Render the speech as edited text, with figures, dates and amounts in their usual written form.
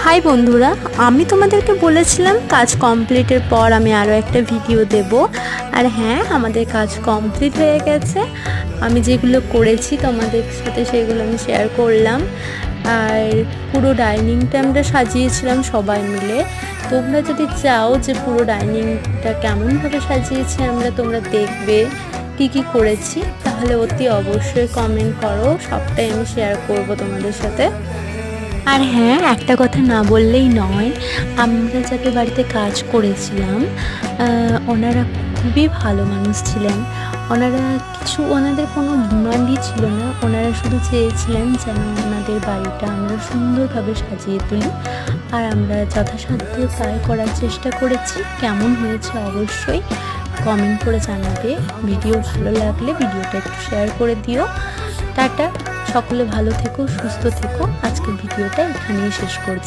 High বন্ধুরা, আমি তোমাদেরকে বলেছিলাম কাজ কমপ্লিটের পর আমি আরও একটা ভিডিও দেব। আর হ্যাঁ, আমাদের কাজ কমপ্লিট হয়ে গেছে। আমি যেগুলো করেছি তোমাদের সাথে সেগুলো আমি শেয়ার করলাম। আর পুরো ডাইনিংটা আমরা সাজিয়েছিলাম সবাই মিলে। তোমরা যদি চাও যে পুরো ডাইনিংটা কেমনভাবে সাজিয়েছি তোমরা দেখবে কি কি করেছি, তাহলে অতি অবশ্যই কমেন্ট করো, সবটাই আমি শেয়ার করব তোমাদের সাথে। আর হ্যাঁ, একটা কথা না বললেই নয়, আমরা যাদের বাড়িতে কাজ করেছিলাম ওনারা খুবই ভালো মানুষ ছিলেন। ওনাদের কোনো ডিমান্ডই ছিল না, ওনারা শুধু চেয়েছিলেন যেন ওনাদের বাড়িটা আমরা সুন্দরভাবে সাজিয়ে তুলি। আর আমরা যথাসাধ্য তাই করার চেষ্টা করেছি। কেমন হয়েছে অবশ্যই কমেন্ট করে জানাবে। ভিডিও ভালো লাগলে ভিডিওটা একটু শেয়ার করে দিও। টাটা, সকলে ভালো থেকো, সুস্থ থেকো। আজকের ভিডিওটা এখানেই শেষ করছি।